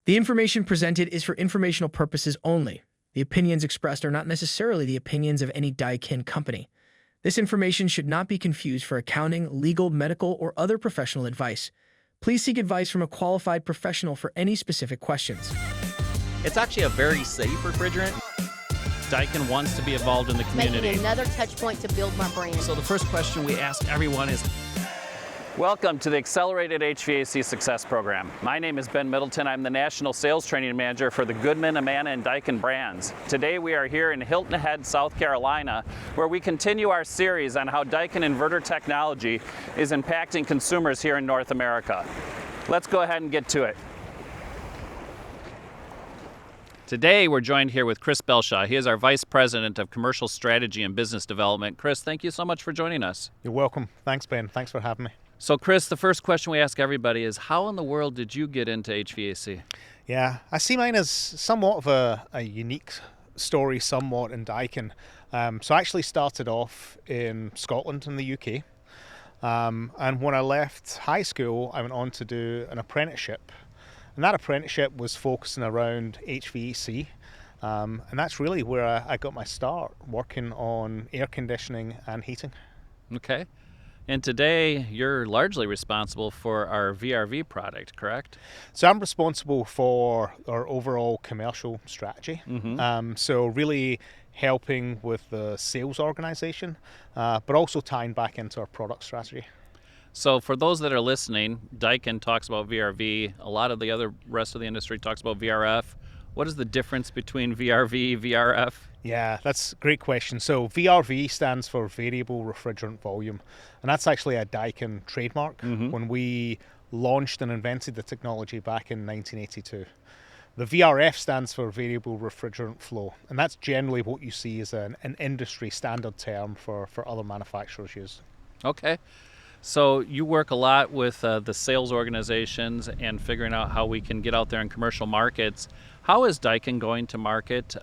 The information presented is for informational purposes only. The opinions expressed are not necessarily the opinions of any Daikin company. This information should not be confused for accounting, legal, medical, or other professional advice. Please seek advice from a qualified professional for any specific questions. It's actually a very safe refrigerant. Daikin wants to be involved in the community. Making another touch point to build my brand. So the first question we ask everyone is, welcome to the Accelerated HVAC Success program. My name is Ben Middleton. I'm the National Sales Training Manager for the Goodman, Amana, and Daikin brands. Today we are here in Hilton Head, South Carolina, where we continue our series on how Daikin inverter technology is impacting consumers here in North America. Let's go ahead and get to it. Today we're joined here with Chris Bellshaw. He is our Vice President of Commercial Strategy and Business Development. Chris, thank you so much for joining us. You're welcome. Thanks, Ben. Thanks for having me. So Chris, the first question we ask everybody is, how in the world did you get into HVAC? Yeah, I see mine as somewhat of a unique story, somewhat in Daikin. So I actually started off in Scotland in the UK. And when I left high school, I went on to do an apprenticeship. And that apprenticeship was focusing around HVAC. And that's really where I got my start, working on air conditioning and heating. Okay. And today, you're largely responsible for our VRV product, correct? So I'm responsible for our overall commercial strategy. So really helping with the sales organization, but also tying back into our product strategy. So for those that are listening, Daikin talks about VRV. A lot of the other rest of the industry talks about VRF. What is the difference between VRV, VRF? Yeah, that's a great question. So VRV stands for Variable Refrigerant Volume, and that's actually a Daikin trademark when we launched and invented the technology back in 1982. The VRF stands for Variable Refrigerant Flow, and that's generally what you see as an industry standard term for other manufacturers use. Okay. So you work a lot with the sales organizations and figuring out how we can get out there in commercial markets. How is Daikin going to market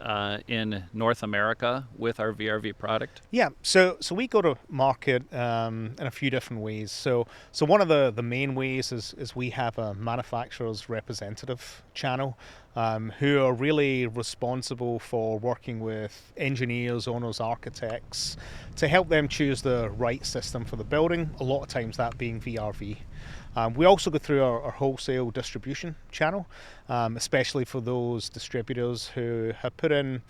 in North America with our VRV product? Yeah, so we go to market in a few different ways. So one of the main ways is we have a manufacturer's representative channel who are really responsible for working with engineers, owners, architects to help them choose the right system for the building, a lot of times that being VRV. We also go through our wholesale distribution channel, especially for those distributors who have put in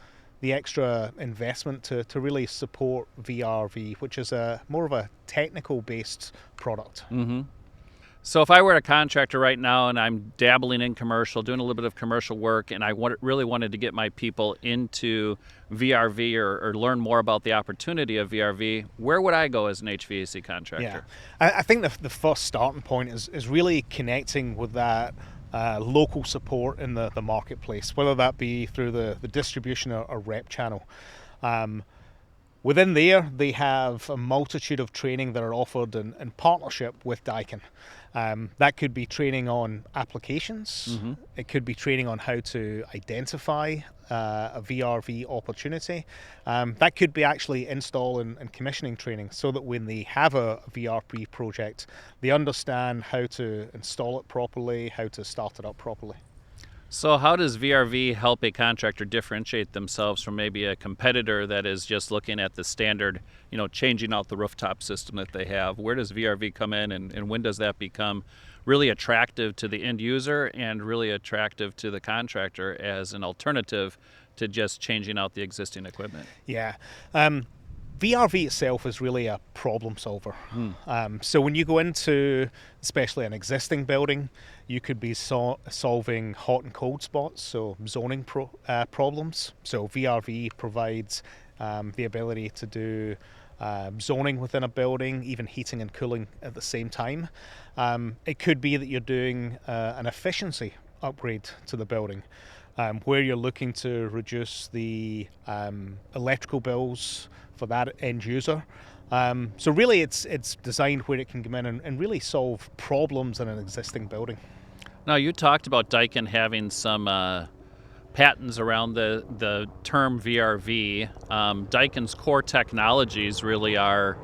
the extra investment to really support VRV, which is more of a technical based product. So if I were a contractor right now and I'm dabbling in commercial, doing a little bit of commercial work, and I really wanted to get my people into VRV or learn more about the opportunity of VRV, where would I go as an HVAC contractor? Yeah, I think the first starting point is really connecting with that local support in the marketplace, whether that be through the distribution or rep channel. Within there, they have a multitude of training that are offered in partnership with Daikin. That could be training on applications. It could be training on how to identify a VRV opportunity. That could be actually install and commissioning training so that when they have a VRV project, they understand how to install it properly, how to start it up properly. So how does VRV help a contractor differentiate themselves from maybe a competitor that is just looking at the standard, changing out the rooftop system that they have? Where does VRV come in, and when does that become really attractive to the end user and really attractive to the contractor as an alternative to just changing out the existing equipment? Yeah. VRV itself is really a problem solver. So when you go into, especially an existing building, you could be solving hot and cold spots, so zoning problems. So VRV provides the ability to do zoning within a building, even heating and cooling at the same time. It could be that you're doing an efficiency upgrade to the building, where you're looking to reduce the electrical bills for that end user. So really it's designed where it can come in and really solve problems in an existing building. Now, you talked about Daikin having some patents around the term VRV. Daikin's core technologies really are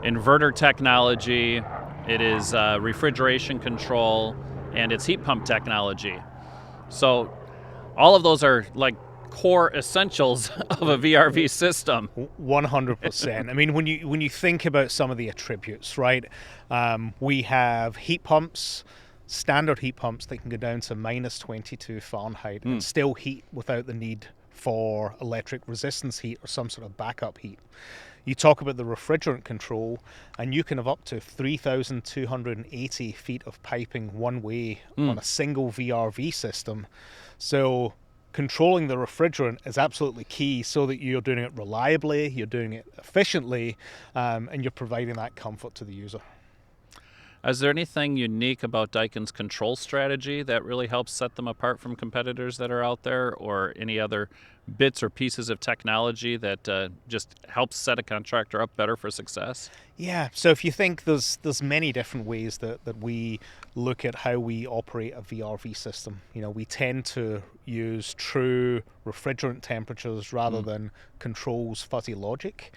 inverter technology, it is refrigeration control, and it's heat pump technology. So all of those are like core essentials of a VRV system. 100%. I mean, when you think about some of the attributes, right? We have heat pumps, standard heat pumps that can go down to minus 22 Fahrenheit and still heat without the need for electric resistance heat or some sort of backup heat. You talk about the refrigerant control, and you can have up to 3,280 feet of piping one way on a single VRV system. So controlling the refrigerant is absolutely key so that you're doing it reliably, you're doing it efficiently, and you're providing that comfort to the user. Is there anything unique about Daikin's control strategy that really helps set them apart from competitors that are out there, or any other bits or pieces of technology that just helps set a contractor up better for success? Yeah, so if you think there's many different ways that we look at how we operate a VRV system. You know, we tend to use true refrigerant temperatures rather than controls fuzzy logic.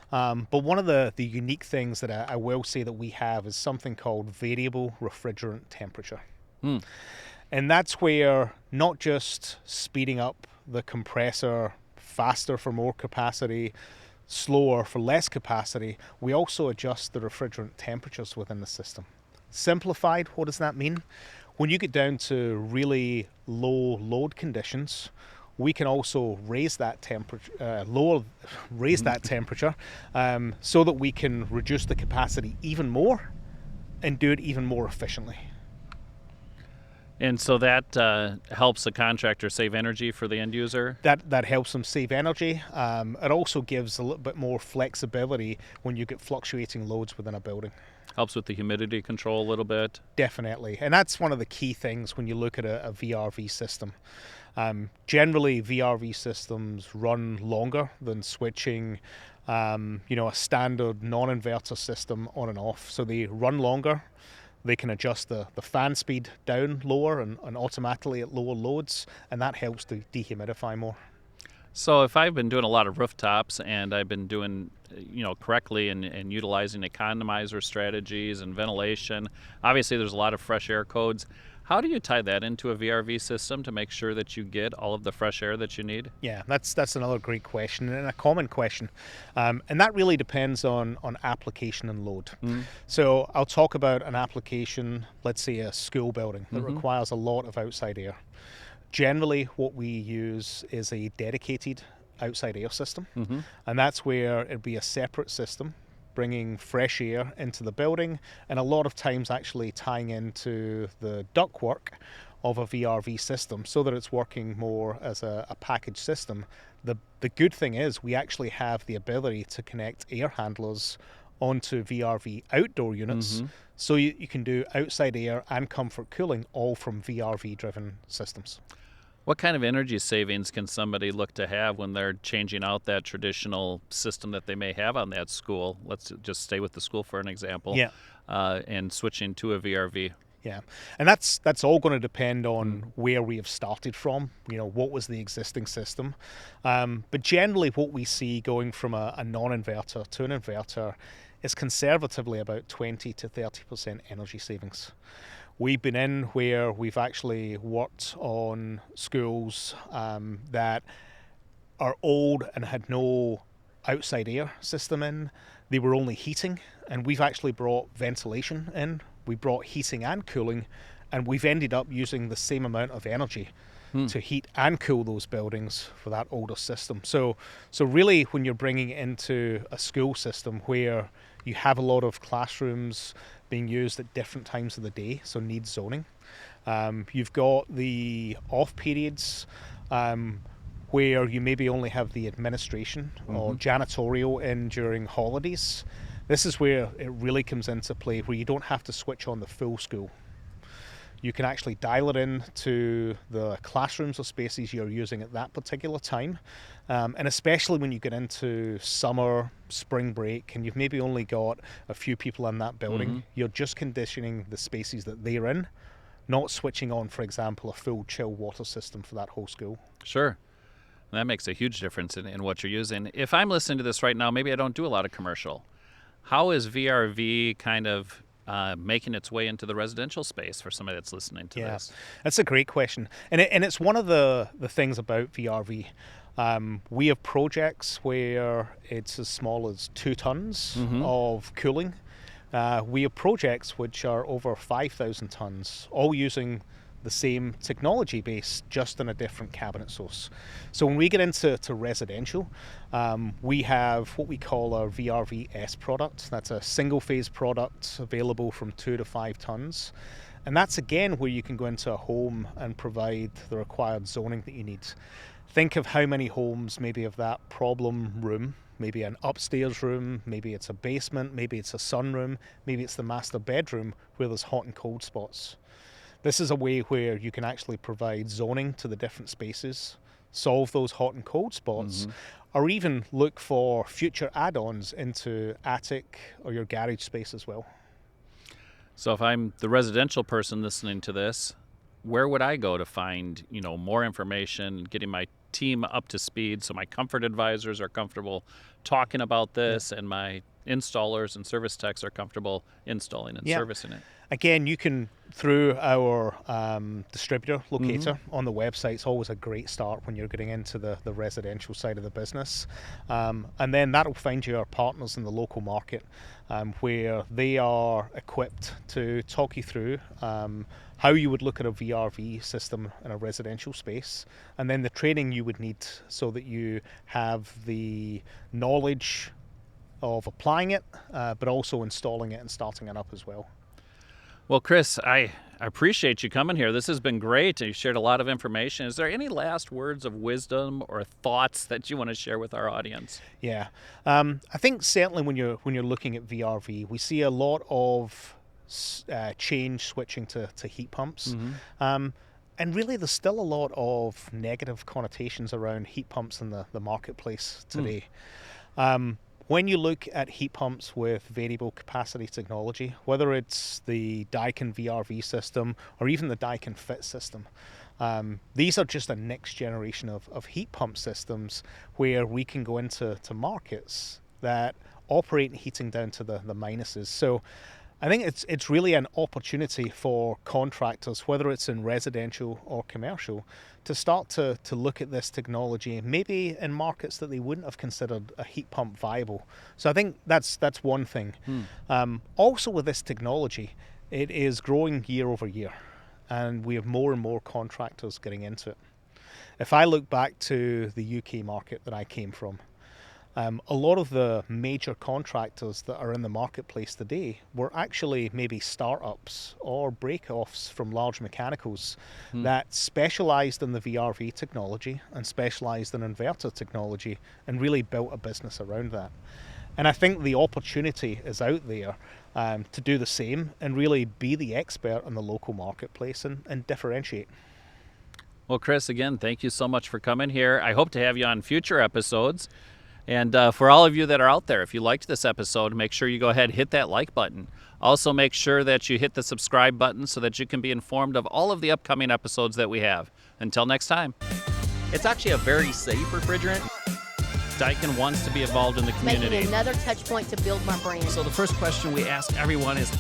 But one of the unique things that I will say that we have is something called Variable Refrigerant Temperature. And that's where not just speeding up the compressor faster for more capacity, slower for less capacity, we also adjust the refrigerant temperatures within the system. Simplified, what does that mean? When you get down to really low load conditions, we can also raise that temperature, so that we can reduce the capacity even more and do it even more efficiently. And so that helps the contractor save energy for the end user? That helps them save energy. It also gives a little bit more flexibility when you get fluctuating loads within a building. Helps with the humidity control a little bit? Definitely. And that's one of the key things when you look at a VRV system. Generally, VRV systems run longer than switching a standard non-inverter system on and off. So they run longer. They can adjust the fan speed down lower and automatically at lower loads, and that helps to dehumidify more. So if I've been doing a lot of rooftops and I've been doing correctly and utilizing economizer strategies and ventilation, obviously there's a lot of fresh air codes. How do you tie that into a VRV system to make sure that you get all of the fresh air that you need? Yeah, that's another great question and a common question. And that really depends on application and load. So I'll talk about an application, let's say a school building that requires a lot of outside air. Generally, what we use is a dedicated outside air system, and that's where it'd be a separate system bringing fresh air into the building, and a lot of times actually tying into the ductwork of a VRV system so that it's working more as a package system. The good thing is we actually have the ability to connect air handlers onto VRV outdoor units, so you can do outside air and comfort cooling all from VRV driven systems. What kind of energy savings can somebody look to have when they're changing out that traditional system that they may have on that school? Let's just stay with the school for an example. Yeah. And switching to a VRV. Yeah, and that's all going to depend on where we have started from, what was the existing system. But generally what we see going from a non-inverter to an inverter is conservatively about 20 to 30% energy savings. We've been in where we've actually worked on schools that are old and had no outside air system in. They were only heating, and we've actually brought ventilation in. We brought heating and cooling, and we've ended up using the same amount of energy to heat and cool those buildings for that older system. So really, when you're bringing it into a school system where you have a lot of classrooms being used at different times of the day, so needs zoning. You've got the off periods where you maybe only have the administration or janitorial in during holidays. This is where it really comes into play, where you don't have to switch on the full school. You can actually dial it in to the classrooms or spaces you're using at that particular time. And especially when you get into summer, spring break, and you've maybe only got a few people in that building, you're just conditioning the spaces that they're in, not switching on, for example, a full chill water system for that whole school. Sure. That makes a huge difference in what you're using. If I'm listening to this right now, maybe I don't do a lot of commercial. How is VRV kind of making its way into the residential space for somebody that's listening to this? That's a great question. And it's one of the things about VRV. We have projects where it's as small as 2 tons of cooling. We have projects which are over 5,000 tons, all using the same technology base, just in a different cabinet source. So when we get into residential, we have what we call our VRV-S product. That's a single phase product available from 2 to 5 tons. And that's again where you can go into a home and provide the required zoning that you need. Think of how many homes maybe have that problem room, maybe an upstairs room, maybe it's a basement, maybe it's a sunroom, maybe it's the master bedroom where there's hot and cold spots. This is a way where you can actually provide zoning to the different spaces, solve those hot and cold spots, or even look for future add-ons into attic or your garage space as well. So if I'm the residential person listening to this, where would I go to find, more information, getting my team up to speed so my comfort advisors are comfortable talking about this and my installers and service techs are comfortable installing and servicing it? Again, you can, through our distributor locator on the website, it's always a great start when you're getting into the residential side of the business. And then that'll find you our partners in the local market where they are equipped to talk you through how you would look at a VRV system in a residential space, and then the training you would need so that you have the knowledge of applying it, but also installing it and starting it up as well. Well, Chris, I appreciate you coming here. This has been great. You shared a lot of information. Is there any last words of wisdom or thoughts that you want to share with our audience? Yeah, I think certainly when you're looking at VRV, we see a lot of change switching to heat pumps. And really, there's still a lot of negative connotations around heat pumps in the marketplace today. When you look at heat pumps with variable capacity technology, whether it's the Daikin VRV system or even the Daikin Fit system, these are just a next generation of heat pump systems where we can go into markets that operate heating down to the minuses. So I think it's really an opportunity for contractors, whether it's in residential or commercial, to start to look at this technology, maybe in markets that they wouldn't have considered a heat pump viable. So I think that's one thing. Also with this technology, it is growing year over year, and we have more and more contractors getting into it. If I look back to the UK market that I came from, a lot of the major contractors that are in the marketplace today were actually maybe startups or break-offs from large mechanicals that specialized in the VRV technology and specialized in inverter technology and really built a business around that. And I think the opportunity is out there to do the same and really be the expert in the local marketplace and differentiate. Well, Chris, again, thank you so much for coming here. I hope to have you on future episodes. And for all of you that are out there, if you liked this episode, make sure you go ahead and hit that like button. Also, make sure that you hit the subscribe button so that you can be informed of all of the upcoming episodes that we have. Until next time. It's actually a very safe refrigerant. Daikin wants to be involved in the community. Making another touch point to build my brand. So the first question we ask everyone is,